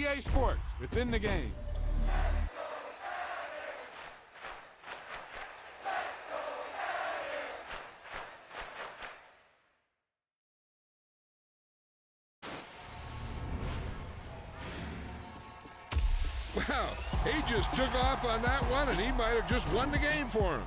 EA Sports. It's in the game. Wow, he just took off on that one, and he might have just won the game for him.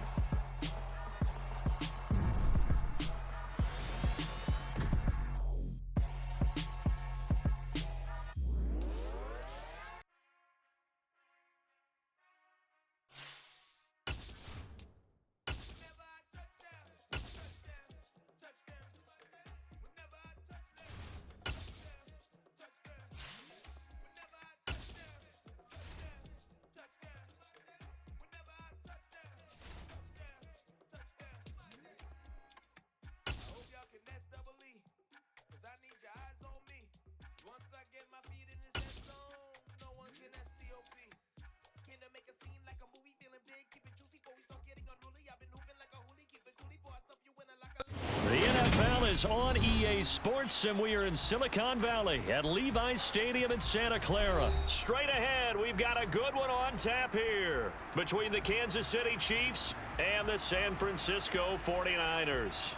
The NFL is on EA Sports, and we are in Silicon Valley at Levi's Stadium in Santa Clara. Straight ahead, we've got a good one on tap here between the Kansas City Chiefs and the San Francisco 49ers.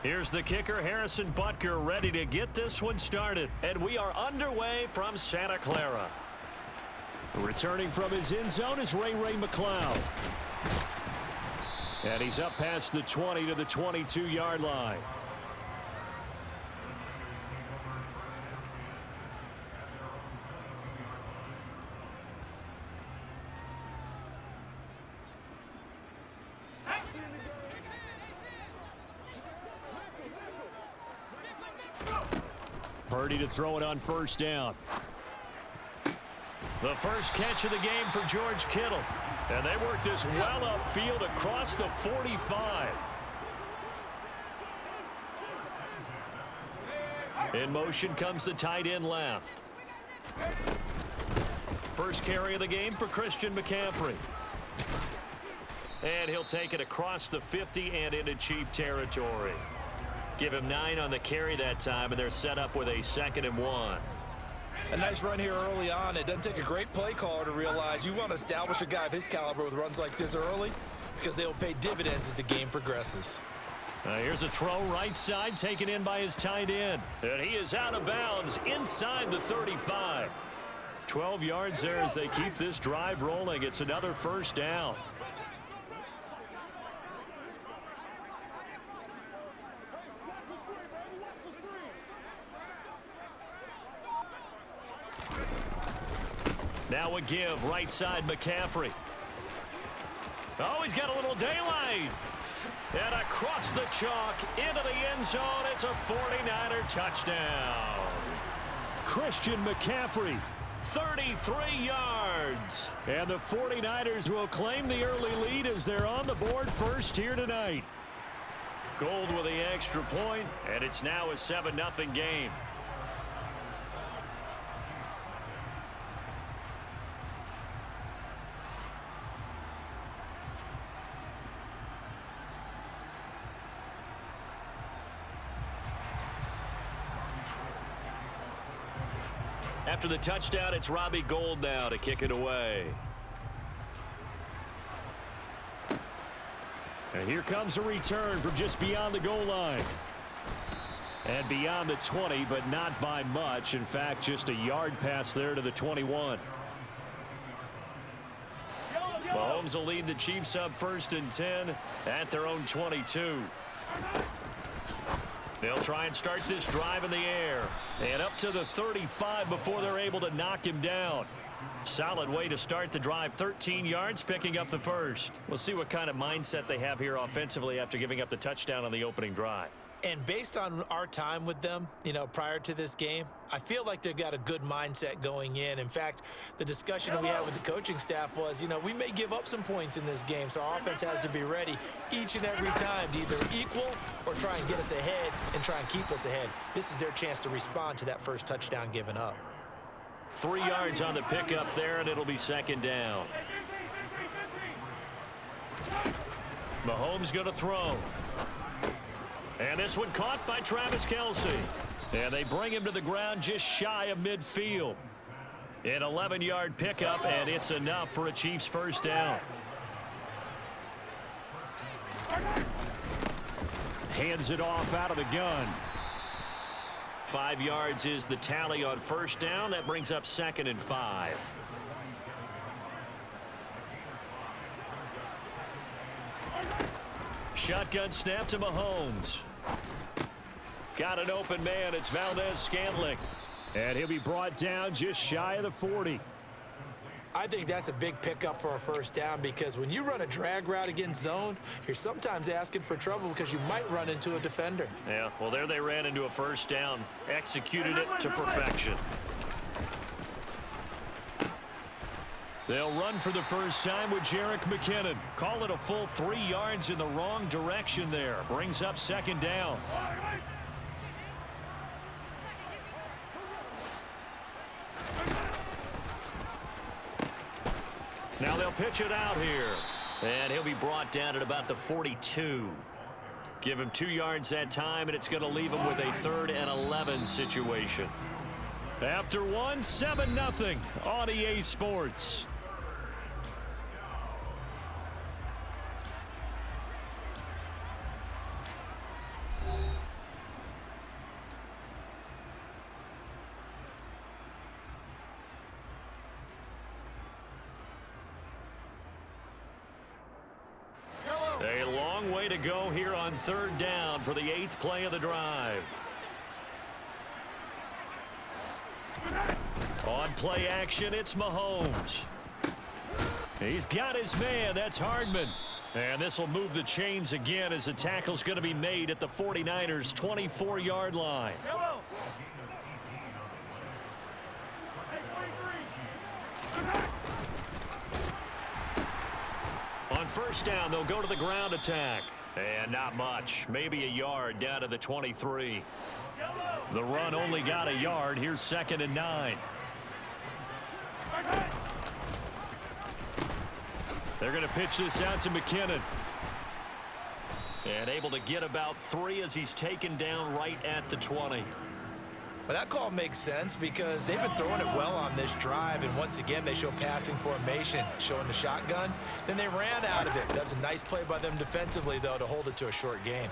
Here's the kicker, Harrison Butker, ready to get this one started. And we are underway from Santa Clara. Returning from his end zone is Ray McLeod. And he's up past the 20 to the 22-yard line. Purdy to throw it on first down. The first catch of the game for George Kittle. And they work this well upfield across the 45. In motion comes the tight end left. First carry of the game for Christian McCaffrey. And he'll take it across the 50 and into Chief territory. Give him 9 on the carry that time, and they're set up with a 2nd and 1. A nice run here early on. It doesn't take a great play caller to realize you want to establish a guy of his caliber with runs like this early because they'll pay dividends as the game progresses. Here's a throw right side taken in by his tight end. And he is out of bounds inside the 35. 12 yards there as they keep this drive rolling. It's another first down. Now a give, right side McCaffrey. Oh, he's got a little daylight. And across the chalk into the end zone, it's a 49er touchdown. Christian McCaffrey, 33 yards. And the 49ers will claim the early lead as they're on the board first here tonight. Gold with the extra point, and it's now a 7-0 game. After the touchdown, it's Robbie Gould now to kick it away. And here comes a return from just beyond the goal line. And beyond the 20, but not by much. In fact, just a yard pass there to the 21. Mahomes will lead the Chiefs up 1st and 10 at their own 22. They'll try and start this drive in the air. And up to the 35 before they're able to knock him down. Solid way to start the drive. 13 yards, picking up the first. We'll see what kind of mindset they have here offensively after giving up the touchdown on the opening drive. And based on our time with them, prior to this game, I feel like they've got a good mindset going in. In fact, the discussion that we had with the coaching staff was, we may give up some points in this game, so our offense has to be ready each and every time to either equal or try and get us ahead and try and keep us ahead. This is their chance to respond to that first touchdown given up. 3 yards on the pickup there, and it'll be second down. Mahomes going to throw. And this one caught by Travis Kelce. And they bring him to the ground just shy of midfield. An 11-yard pickup, and it's enough for a Chiefs first down. Hands it off out of the gun. 5 yards is the tally on first down. That brings up 2nd and 5. Shotgun snap to Mahomes. Got an open man. It's Valdez-Scantling. And he'll be brought down just shy of the 40. I think that's a big pickup for a first down because when you run a drag route against zone, you're sometimes asking for trouble because you might run into a defender. Yeah, well, there they ran into a first down. Executed it to perfection. They'll run for the first time with Jerick McKinnon. Call it a full 3 yards in the wrong direction there. Brings up second down. Now they'll pitch it out here. And he'll be brought down at about the 42. Give him 2 yards that time, and it's going to leave him with a 3rd and 11 situation. After one, 7-0 on EA Sports. A long way to go here on 3rd down for the 8th play of the drive. On play action, it's Mahomes. He's got his man. That's Hardman. And this will move the chains again as the tackle's going to be made at the 49ers' 24-yard line. On first down, they'll go to the ground attack. And not much. Maybe a yard down to the 23. The run only got a yard. Here's 2nd and 9. They're going to pitch this out to McKinnon. And able to get about 3 as he's taken down right at the 20. But that call makes sense because they've been throwing it well on this drive, and once again they show passing formation, showing the shotgun. Then they ran out of it. That's a nice play by them defensively, though, to hold it to a short game.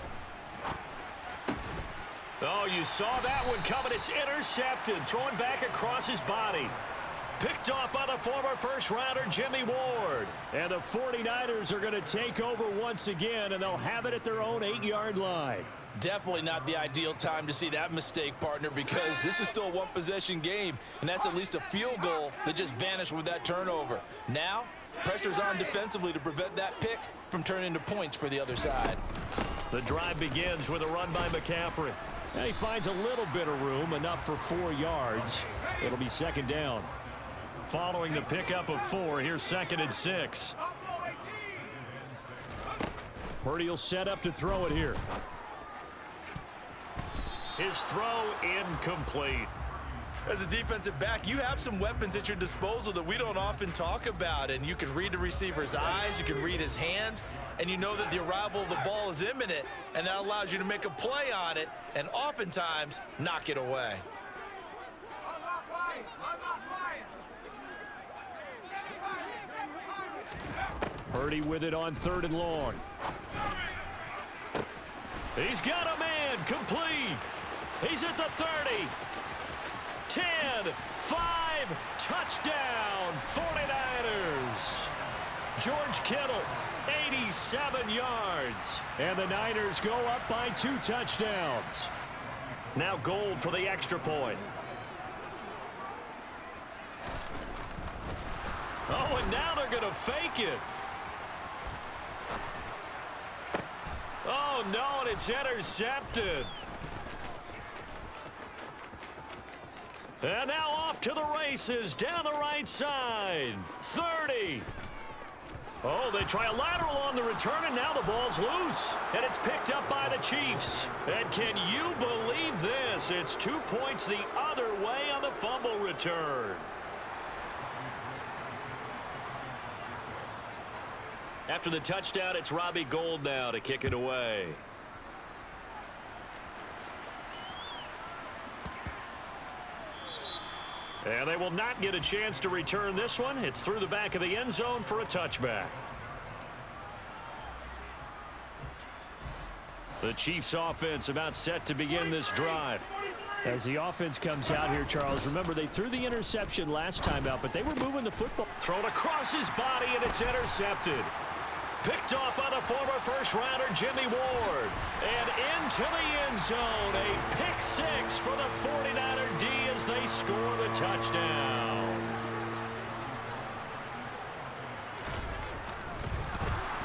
Oh, you saw that one coming. It's intercepted, thrown back across his body. Picked off by the former first-rounder Jimmy Ward. And the 49ers are going to take over once again, and they'll have it at their own 8-yard line. Definitely not the ideal time to see that mistake, partner, because this is still a one-possession game, and that's at least a field goal that just vanished with that turnover. Now, pressure's on defensively to prevent that pick from turning into points for the other side. The drive begins with a run by McCaffrey. And he finds a little bit of room, enough for 4 yards. It'll be 2nd down. Following the pickup of 4, here's 2nd and 6. Purdy will set up to throw it here. His throw incomplete. As a defensive back, you have some weapons at your disposal that we don't often talk about, and you can read the receiver's eyes, you can read his hands, and you know that the arrival of the ball is imminent, and that allows you to make a play on it and oftentimes knock it away. Purdy with it on 3rd and long. He's got a man, complete. He's at the 30. 10, 5, touchdown, 49ers. George Kittle, 87 yards. And the Niners go up by 2 touchdowns. Now Gold for the extra point. Oh, and now they're going to fake it. Oh, no, and it's intercepted. And now off to the races, down the right side. 30. Oh, they try a lateral on the return, and now the ball's loose. And it's picked up by the Chiefs. And can you believe this? It's 2 points the other way on the fumble return. After the touchdown, it's Robbie Gould now to kick it away. And they will not get a chance to return this one. It's through the back of the end zone for a touchback. The Chiefs offense about set to begin this drive. As the offense comes out here, Charles, remember they threw the interception last time out, but they were moving the football. Thrown across his body, and it's intercepted. Picked off by the former first-rounder Jimmy Ward. And into the end zone, a pick six for the 49er D as they score the touchdown.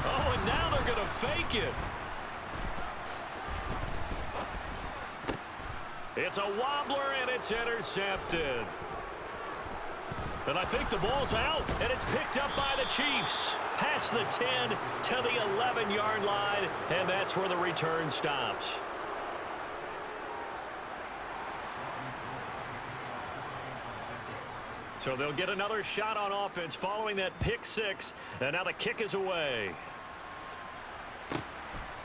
Oh, and now they're going to fake it. It's a wobbler, and it's intercepted. And I think the ball's out, and it's picked up by the Chiefs. Past the 10 to the 11-yard line, and that's where the return stops. So they'll get another shot on offense following that pick six, and now the kick is away.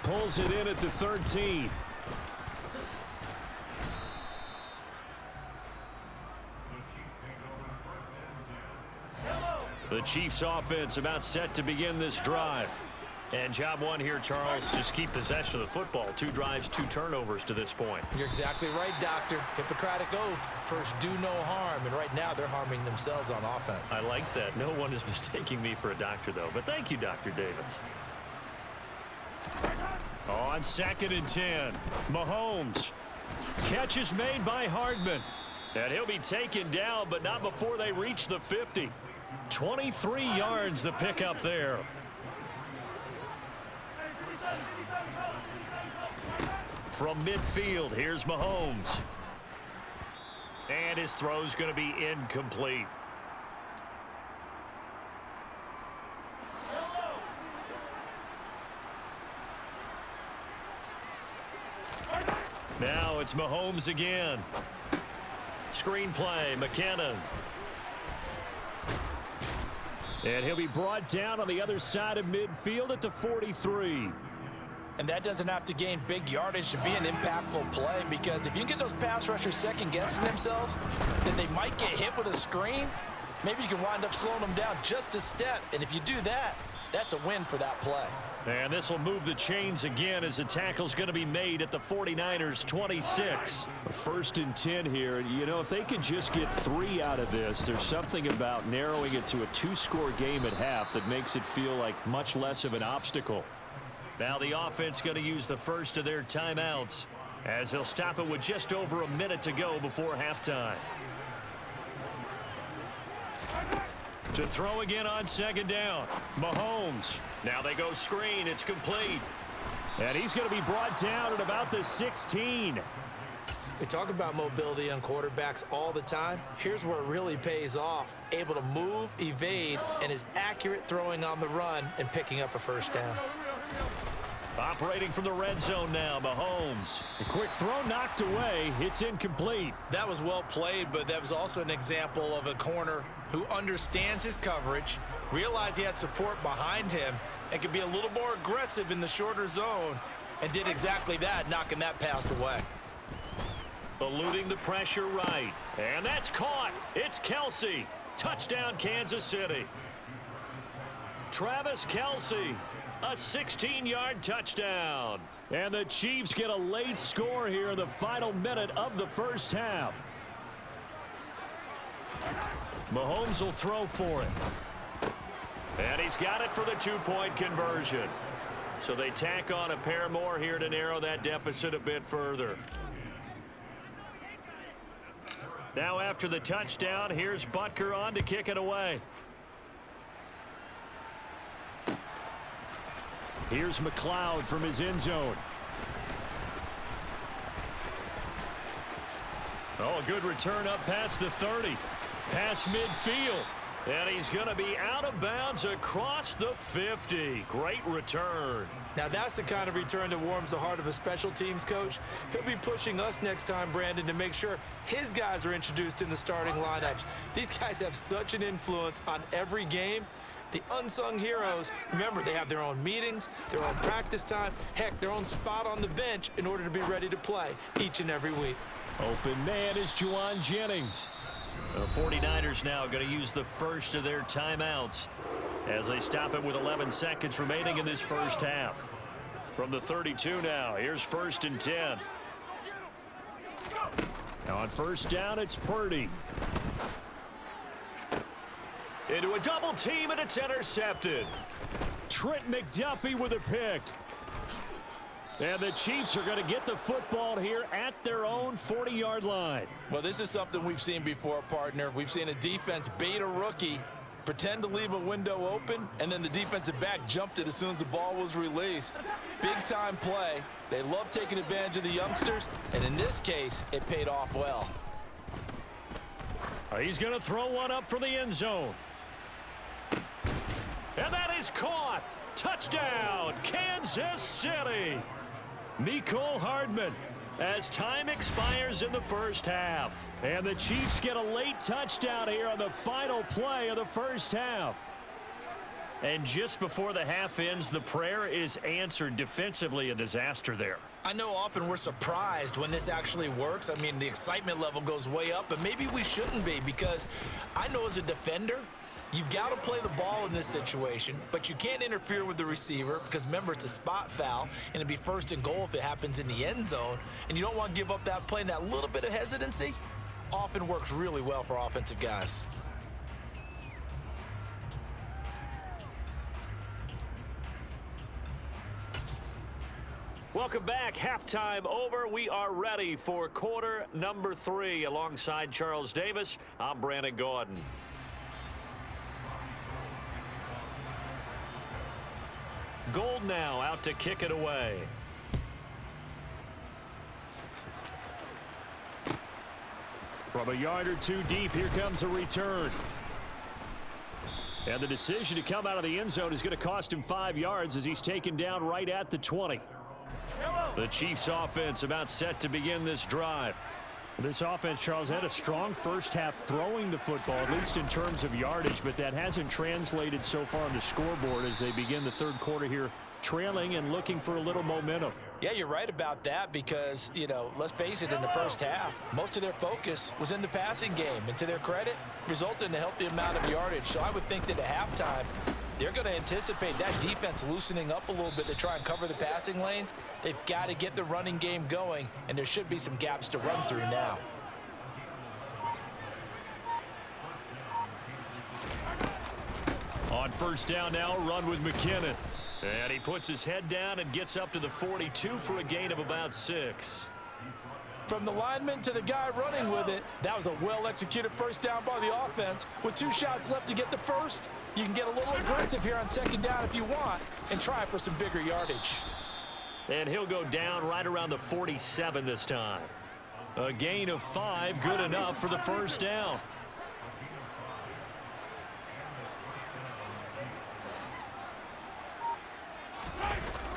Pulls it in at the 13. The Chiefs offense about set to begin this drive. And job one here, Charles, just keep possession of the football. 2 drives, 2 turnovers to this point. You're exactly right, Doctor. Hippocratic oath. First, do no harm. And right now, they're harming themselves on offense. I like that. No one is mistaking me for a doctor, though. But thank you, Dr. Davis. On 2nd and 10, Mahomes. Catch is made by Hardman. And he'll be taken down, but not before they reach the 50. 23 yards the pickup there. From midfield, here's Mahomes. And his throw's going to be incomplete. Now it's Mahomes again. Screenplay, McKinnon. And he'll be brought down on the other side of midfield at the 43. And that doesn't have to gain big yardage to be an impactful play, because if you can get those pass rushers second-guessing themselves, then they might get hit with a screen. Maybe you can wind up slowing them down just a step. And if you do that, that's a win for that play. And this will move the chains again as the tackle's going to be made at the 49ers 26. A 1st and 10 here. You know, if they could just get 3 out of this, there's something about narrowing it to a 2-score game at half that makes it feel like much less of an obstacle. Now the offense going to use the first of their timeouts as they'll stop it with just over a minute to go before halftime. To throw again on 2nd down, Mahomes. Now they go screen. It's complete. And he's going to be brought down at about the 16. We talk about mobility on quarterbacks all the time. Here's where it really pays off. Able to move, evade, and is accurate throwing on the run and picking up a 1st down. Operating from the red zone now, Mahomes. A quick throw knocked away. It's incomplete. That was well played, but that was also an example of a corner who understands his coverage, realized he had support behind him, and could be a little more aggressive in the shorter zone, and did exactly that, knocking that pass away. Eluding the pressure right. And that's caught. It's Kelce. Touchdown, Kansas City. Travis Kelce. A 16-yard touchdown. And the Chiefs get a late score here in the final minute of the 1st half. Mahomes will throw for it. And he's got it for the 2-point conversion. So they tack on a pair more here to narrow that deficit a bit further. Now after the touchdown, here's Butker on to kick it away. Here's McLeod from his end zone. Oh, a good return up past the 30. Past midfield. And he's going to be out of bounds across the 50. Great return. Now, that's the kind of return that warms the heart of a special teams coach. He'll be pushing us next time, Brandon, to make sure his guys are introduced in the starting lineups. These guys have such an influence on every game. The unsung heroes, remember, they have their own meetings, their own practice time, heck, their own spot on the bench in order to be ready to play each and every week. Open man is Juwan Jennings. The 49ers now going to use the first of their timeouts as they stop it with 11 seconds remaining in this first half. From the 32 now, here's 1st and 10. Now on first down, it's Purdy. Into a double team, and it's intercepted. Trent McDuffie with a pick. And the Chiefs are going to get the football here at their own 40-yard line. Well, this is something we've seen before, partner. We've seen a defense bait a rookie, pretend to leave a window open, and then the defensive back jumped it as soon as the ball was released. Big-time play. They love taking advantage of the youngsters, and in this case, it paid off well. He's going to throw one up for the end zone. And that is caught. Touchdown, Kansas City. Mecole Hardman. As time expires in the first half. And the Chiefs get a late touchdown here on the final play of the first half. And just before the half ends, the prayer is answered. Defensively, a disaster there. I know often we're surprised when this actually works. I mean, the excitement level goes way up, but maybe we shouldn't be, because I know as a defender, you've got to play the ball in this situation, but you can't interfere with the receiver because, remember, it's a spot foul, and it'd be 1st and goal if it happens in the end zone, and you don't want to give up that play. And that little bit of hesitancy often works really well for offensive guys. Welcome back. Halftime over. We are ready for quarter number 3. Alongside Charles Davis, I'm Brandon Gordon. Gold now out to kick it away. From a yard or two deep, here comes a return. And the decision to come out of the end zone is going to cost him 5 yards as he's taken down right at the 20. The Chiefs offense about set to begin this drive. This offense, Charles, had a strong first half throwing the football, at least in terms of yardage, but that hasn't translated so far on the scoreboard as they begin the third quarter here, trailing and looking for a little momentum. Yeah, you're right about that because, you know, let's face it, in the first half, most of their focus was in the passing game, and to their credit, resulted in a healthy amount of yardage. So I would think that at halftime, they're going to anticipate that defense loosening up a little bit to try and cover the passing lanes. They've got to get the running game going, and there should be some gaps to run through now. On first down now, run with McKinnon. And he puts his head down and gets up to the 42 for a gain of about 6. From the lineman to the guy running with it, that was a well-executed first down by the offense. With 2 shots left to get the first, you can get a little aggressive here on second down if you want and try for some bigger yardage. And he'll go down right around the 47 this time. A gain of 5, good enough for the first down.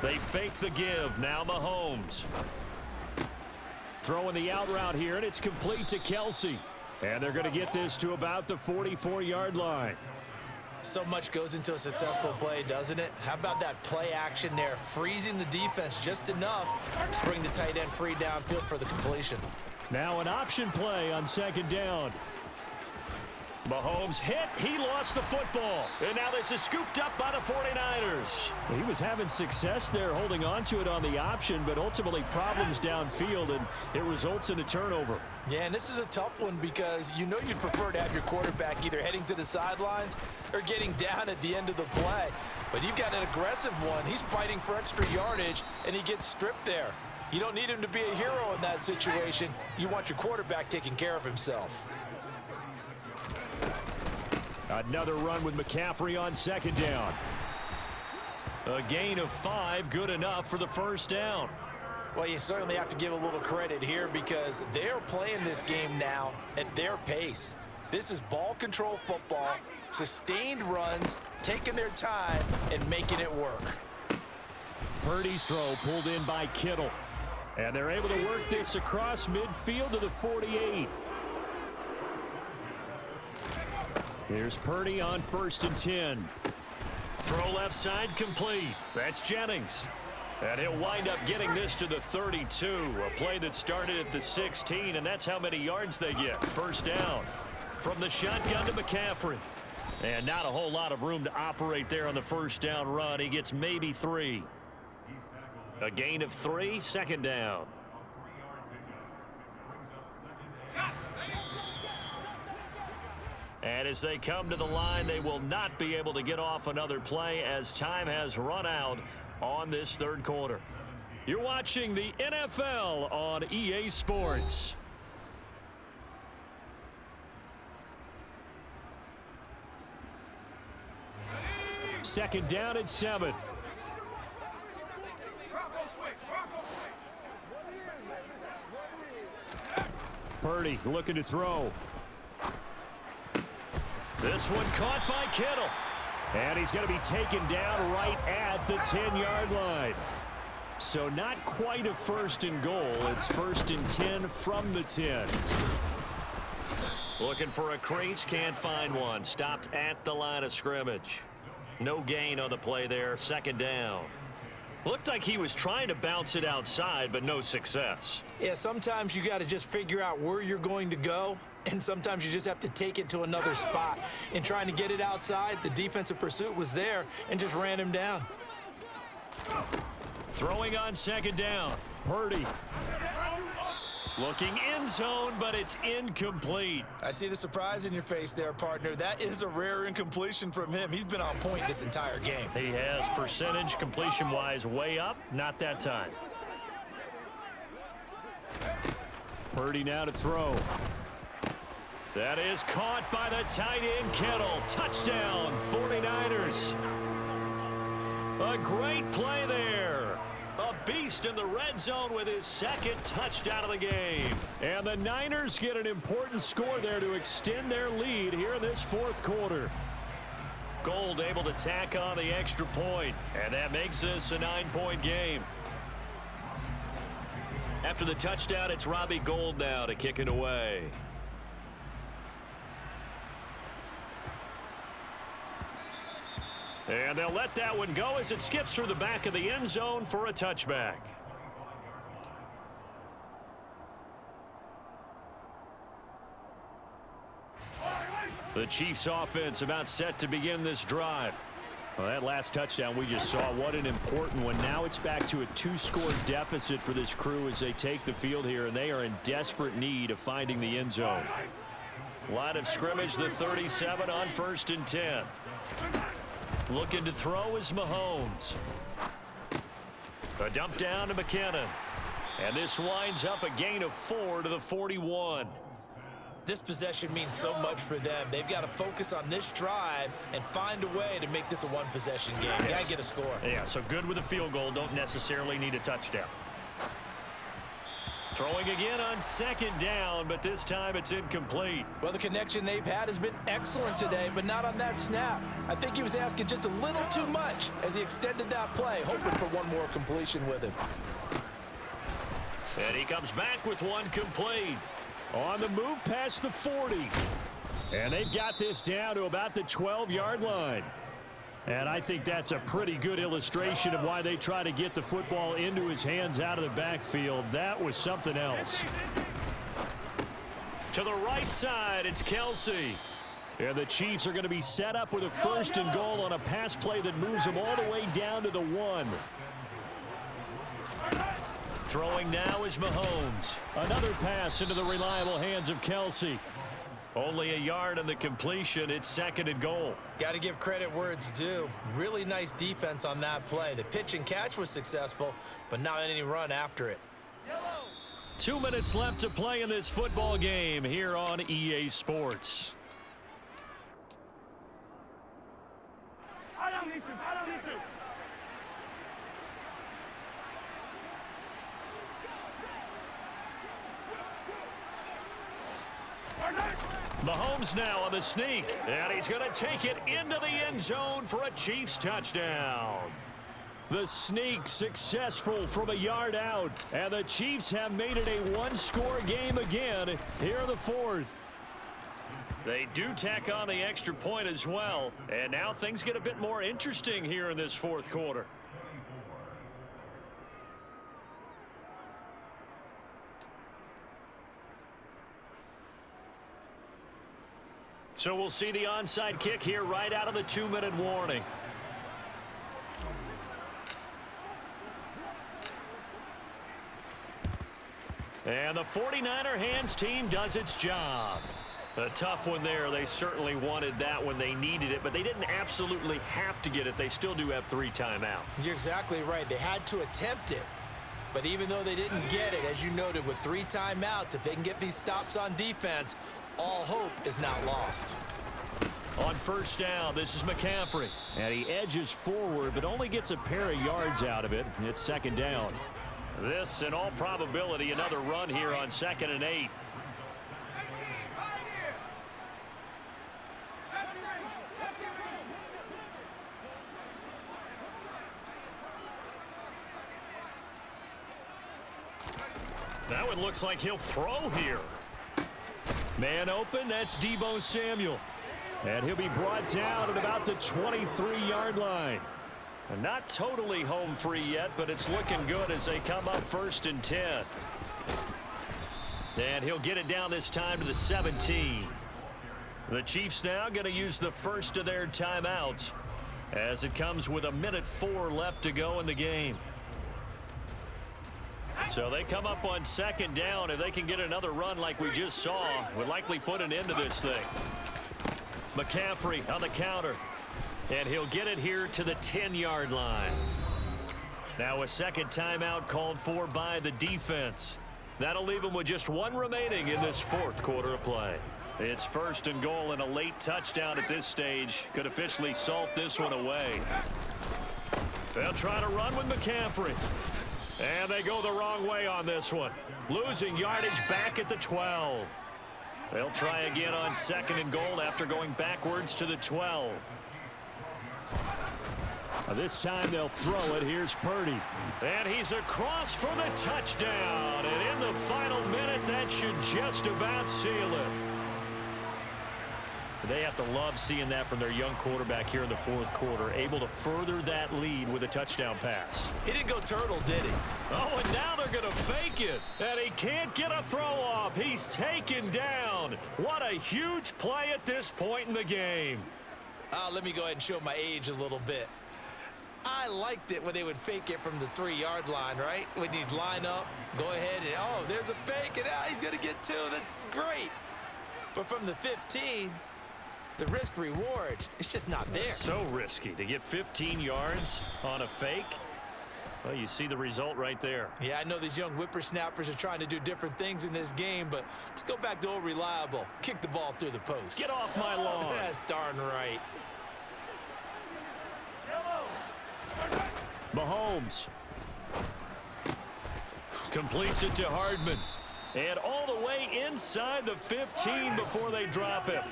They fake the give. Now Mahomes. Throwing the out route here, and it's complete to Kelsey. And they're going to get this to about the 44-yard line. So much goes into a successful play, doesn't it? How about that play action there, freezing the defense just enough to bring the tight end free downfield for the completion. Now an option play on second down. Mahomes hit. He lost the football. And now this is scooped up by the 49ers. He was having success there holding on to it on the option, but ultimately problems downfield, and it results in a turnover. Yeah, and this is a tough one because you know you'd prefer to have your quarterback either heading to the sidelines or getting down at the end of the play. But you've got an aggressive one. He's fighting for extra yardage, and he gets stripped there. You don't need him to be a hero in that situation. You want your quarterback taking care of himself. Another run with McCaffrey on second down. A gain of 5, good enough for the first down. Well, you certainly have to give a little credit here because they're playing this game now at their pace. This is ball control football, sustained runs, taking their time, and making it work. Purdy's throw pulled in by Kittle. And they're able to work this across midfield to the 48. Here's Purdy on 1st and 10. Throw left side complete. That's Jennings. And he'll wind up getting this to the 32. A play that started at the 16, and that's how many yards they get. 1st down. From the shotgun to McCaffrey. And not a whole lot of room to operate there on the 1st down run. He gets maybe 3. A gain of 3, 2nd down. And as they come to the line, they will not be able to get off another play as time has run out on this 3rd quarter. You're watching the NFL on EA Sports. Second down at 7. Purdy looking to throw. This one caught by Kittle. And he's going to be taken down right at the 10-yard line. So not quite a 1st and goal. It's 1st and 10 from the 10. Looking for a crease, can't find one. Stopped at the line of scrimmage. No gain on the play there, 2nd down. Looked like he was trying to bounce it outside, but no success. Yeah, sometimes you got to just figure out where you're going to go, and sometimes you just have to take it to another spot. In trying to get it outside, the defensive pursuit was there and just ran him down. Throwing on 2nd down. Purdy. Looking end zone, but it's incomplete. I see the surprise in your face there, partner. That is a rare incompletion from him. He's been on point this entire game. He has percentage completion-wise way up, not that time. Purdy now to throw. That is caught by the tight end Kittle. Touchdown, 49ers. A great play there. A beast in the red zone with his 2nd touchdown of the game. And the Niners get an important score there to extend their lead here in this 4th quarter. Gold able to tack on the extra point, and that makes this a 9-point game. After the touchdown, it's Robbie Gould now to kick it away. And they'll let that one go as it skips through the back of the end zone for a touchback. The Chiefs offense about set to begin this drive. Well, that last touchdown we just saw, what an important one. Now it's back to a 2-score deficit for this crew as they take the field here, and they are in desperate need of finding the end zone. Line of scrimmage, the 37 on 1st and 10. Looking to throw is Mahomes. A dump down to McKinnon. And this winds up a gain of 4 to the 41. This possession means so much for them. They've got to focus on this drive and find a way to make this a 1-possession game. Got to get a score. Yeah, so good with a field goal. Don't necessarily need a touchdown. Throwing again on 2nd down, but this time it's incomplete. Well, the connection they've had has been excellent today, but not on that snap. I think he was asking just a little too much as he extended that play, hoping for one more completion with him. And he comes back with one complete. On the move past the 40. And they've got this down to about the 12-yard line. And I think that's a pretty good illustration of why they try to get the football into his hands out of the backfield. That was something else. To the right side, it's Kelsey. And the Chiefs are going to be set up with a 1st and goal on a pass play that moves them all the way down to the 1. Throwing now is Mahomes. Another pass into the reliable hands of Kelsey. Only a yard on the completion. It's 2nd and goal. Got to give credit where it's due. Really nice defense on that play. The pitch and catch was successful, but not any run after it. 2 minutes left to play in this football game here on EA Sports. Mahomes now on the sneak, and he's going to take it into the end zone for a Chiefs touchdown. The sneak successful from a yard out, and the Chiefs have made it a one-score game again here in the fourth. They do tack on the extra point as well, and now things get a bit more interesting here in this fourth quarter. So we'll see the onside kick here right out of the 2-minute warning. And the 49er hands team does its job. A tough one there. They certainly wanted that when they needed it, but they didn't absolutely have to get it. They still do have 3 timeouts. You're exactly right. They had to attempt it. But even though they didn't get it, as you noted, with 3 timeouts, if they can get these stops on defense, all hope is not lost. On first down, this is McCaffrey. And he edges forward, but only gets a pair of yards out of it. It's second down. This, in all probability, another run here on 2nd and 8. That one looks like he'll throw here. Man open, that's Deebo Samuel. And he'll be brought down at about the 23-yard line. And not totally home free yet, but it's looking good as they come up 1st and 10. And he'll get it down this time to the 17. The Chiefs now going to use the first of their timeouts as it comes with 1:04 left to go in the game. So they come up on 2nd down. If they can get another run like we just saw, would likely put an end to this thing. McCaffrey on the counter. And he'll get it here to the 10-yard line. Now a second timeout called for by the defense. That'll leave them with just 1 remaining in this fourth quarter of play. It's 1st and goal, and a late touchdown at this stage could officially salt this one away. They'll try to run with McCaffrey. And they go the wrong way on this one. Losing yardage back at the 12. They'll try again on 2nd and goal after going backwards to the 12. This time they'll throw it. Here's Purdy. And he's across for the touchdown. And in the final minute, that should just about seal it. They have to love seeing that from their young quarterback here in the fourth quarter, able to further that lead with a touchdown pass. He didn't go turtle, did he? Oh, and now they're going to fake it. And he can't get a throw off. He's taken down. What a huge play at this point in the game. Let me go ahead and show my age a little bit. I liked it when they would fake it from the 3-yard line, right? When you'd line up, go ahead and, oh, there's a fake, and he's going to get 2. That's great. But from the 15, the risk reward, it's just not there. So risky to get 15 yards on a fake. Well, you see the result right there. Yeah, I know these young whippersnappers are trying to do different things in this game, but let's go back to old reliable. Kick the ball through the post. Get off my lawn. That's darn right. Mahomes completes it to Hardman. And all the way inside the 15 before they drop it.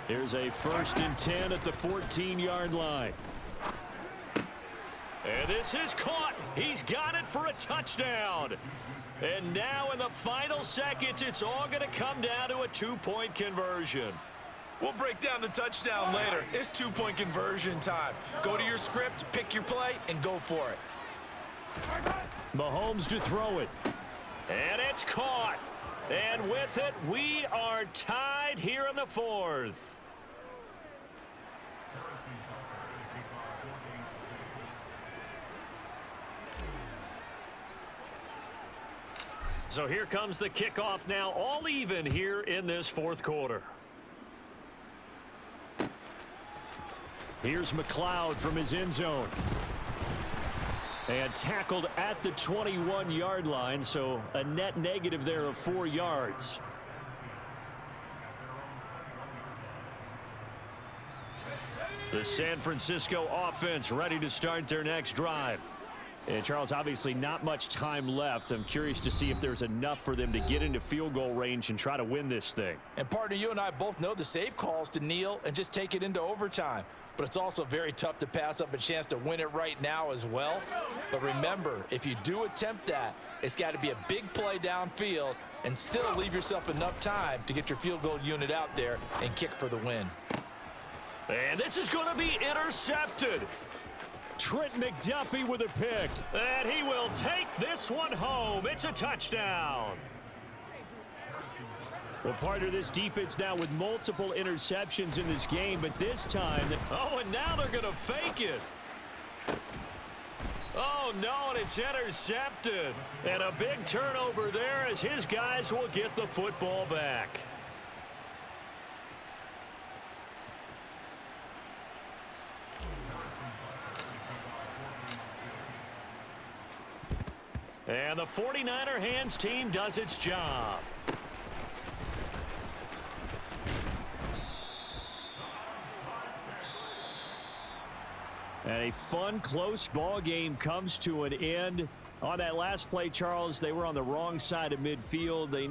Here's a 1st and 10 at the 14-yard line. And this is caught. He's got it for a touchdown. And now in the final seconds, it's all going to come down to a 2-point conversion. We'll break down the touchdown later. It's 2-point conversion time. Go to your script, pick your play, and go for it. Mahomes to throw it. And it's caught. And with it, we are tied here in the fourth. So here comes the kickoff now, all even here in this fourth quarter. Here's McLeod from his end zone. And tackled at the 21-yard line, so a net negative there of 4 yards. The San Francisco offense ready to start their next drive. And Charles, obviously not much time left. I'm curious to see if there's enough for them to get into field goal range and try to win this thing. And partner, you and I both know the safe calls to kneel and just take it into overtime. But it's also very tough to pass up a chance to win it right now as well. But remember, if you do attempt that, it's got to be a big play downfield and still leave yourself enough time to get your field goal unit out there and kick for the win. And this is going to be intercepted. Trent McDuffie with a pick. And he will take this one home. It's a touchdown. Well, partner, this defense now with multiple interceptions in this game, but this time... Oh, and now they're going to fake it. Oh, no, and it's intercepted. And a big turnover there as his guys will get the football back. And the 49er hands team does its job. And a fun, close ball game comes to an end. On that last play, Charles, they were on the wrong side of midfield. They need